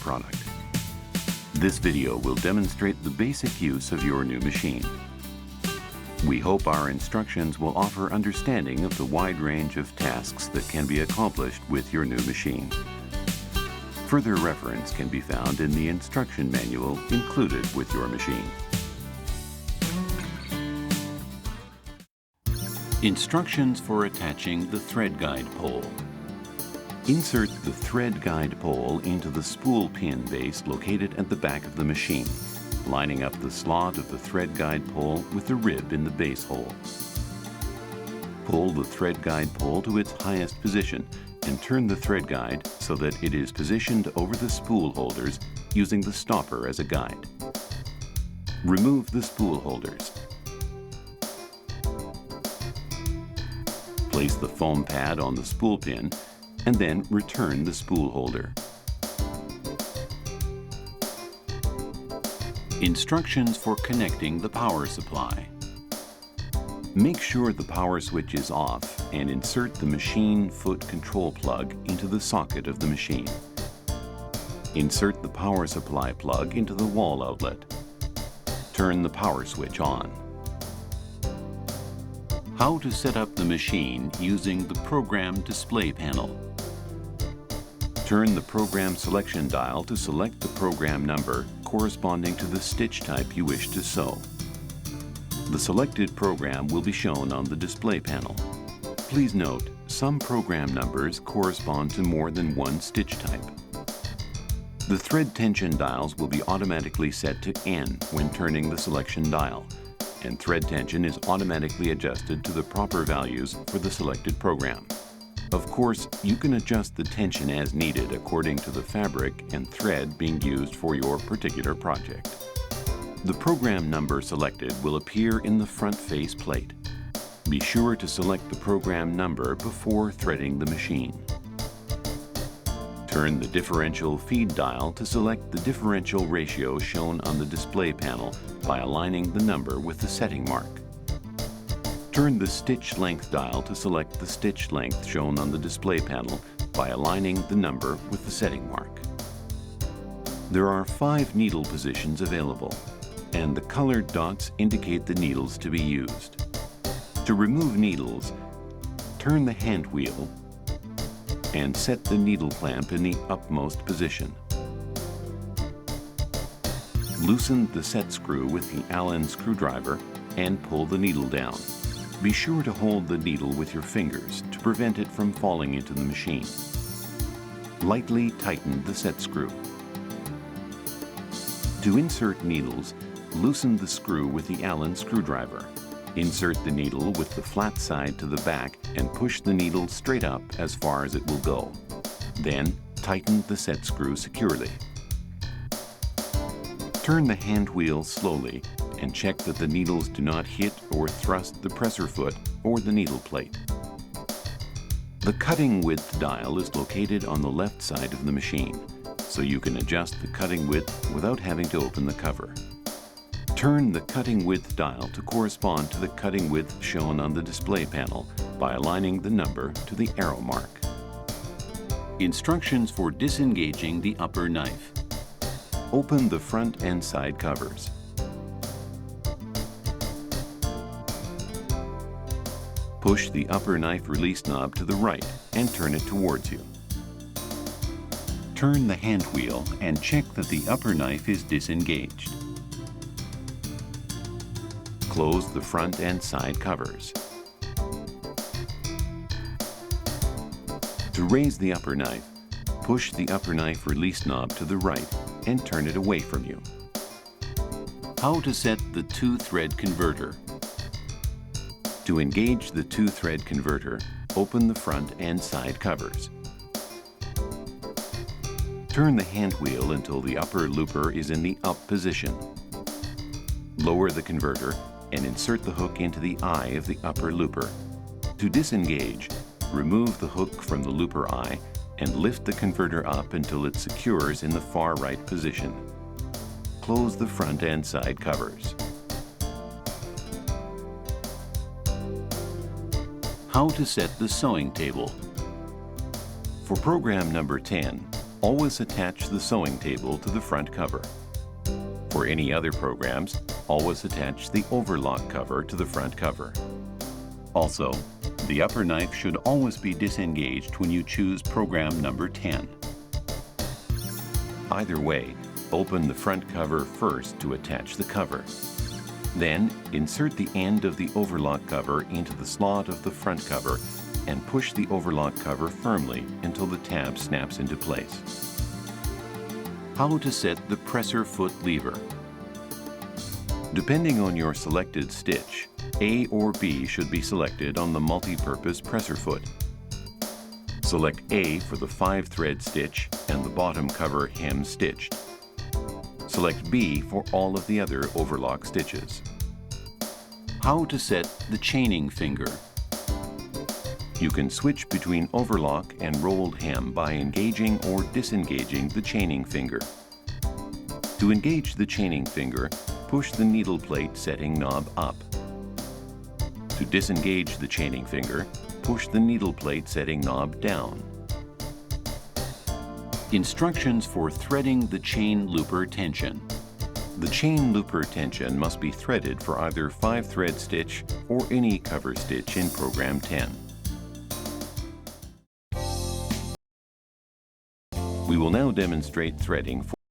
product. This video will demonstrate the basic use of your new machine. We hope our instructions will offer understanding of the wide range of tasks that can be accomplished with your new machine. Further reference can be found in the instruction manual included with your machine. Instructions for attaching the thread guide pole. Insert the thread guide pole into the spool pin base located at the back of the machine, lining up the slot of the thread guide pole with the rib in the base hole. Pull the thread guide pole to its highest position and turn the thread guide so that it is positioned over the spool holders using the stopper as a guide. Remove the spool holders. Place the foam pad on the spool pin and then return the spool holder. Instructions for connecting the power supply. Make sure the power switch is off and insert the machine foot control plug into the socket of the machine. Insert the power supply plug into the wall outlet. Turn the power switch on. How to set up the machine using the program display panel. Turn the program selection dial to select the program number corresponding to the stitch type you wish to sew. The selected program will be shown on the display panel. Please note, some program numbers correspond to more than one stitch type. The thread tension dials will be automatically set to N when turning the selection dial, and thread tension is automatically adjusted to the proper values for the selected program. Of course, you can adjust the tension as needed according to the fabric and thread being used for your particular project. The program number selected will appear in the front face plate. Be sure to select the program number before threading the machine. Turn the differential feed dial to select the differential ratio shown on the display panel by aligning the number with the setting mark. Turn the stitch length dial to select the stitch length shown on the display panel by aligning the number with the setting mark. There are 5 needle positions available, and the colored dots indicate the needles to be used. To remove needles, turn the hand wheel and set the needle clamp in the upmost position. Loosen the set screw with the Allen screwdriver and pull the needle down. Be sure to hold the needle with your fingers to prevent it from falling into the machine. Lightly tighten the set screw. To insert needles, loosen the screw with the Allen screwdriver. Insert the needle with the flat side to the back and push the needle straight up as far as it will go. Then, tighten the set screw securely. Turn the hand wheel slowly and check that the needles do not hit or thrust the presser foot or the needle plate. The cutting width dial is located on the left side of the machine, so you can adjust the cutting width without having to open the cover. Turn the cutting width dial to correspond to the cutting width shown on the display panel by aligning the number to the arrow mark. Instructions for disengaging the upper knife. Open the front and side covers. Push the upper knife release knob to the right and turn it towards you. Turn the hand wheel and check that the upper knife is disengaged. Close the front and side covers. To raise the upper knife, push the upper knife release knob to the right and turn it away from you. How to set the 2-thread converter. To engage the 2-thread converter, open the front and side covers. Turn the hand wheel until the upper looper is in the up position. Lower the converter and insert the hook into the eye of the upper looper. To disengage, remove the hook from the looper eye and lift the converter up until it secures in the far right position. Close the front and side covers. How to set the sewing table. For program number 10, always attach the sewing table to the front cover. For any other programs, always attach the overlock cover to the front cover. Also, the upper knife should always be disengaged when you choose program number 10. Either way, open the front cover first to attach the cover. Then, insert the end of the overlock cover into the slot of the front cover and push the overlock cover firmly until the tab snaps into place. How to set the presser foot lever. Depending on your selected stitch, A or B should be selected on the multi-purpose presser foot. Select A for the 5-thread stitch and the bottom cover hem stitched. Select B for all of the other overlock stitches. How to set the chaining finger. You can switch between overlock and rolled hem by engaging or disengaging the chaining finger. To engage the chaining finger, push the needle plate setting knob up. To disengage the chaining finger, push the needle plate setting knob down. Instructions for threading the chain looper tension. The chain looper tension must be threaded for either 5-thread stitch or any cover stitch in program 10. We will now demonstrate threading for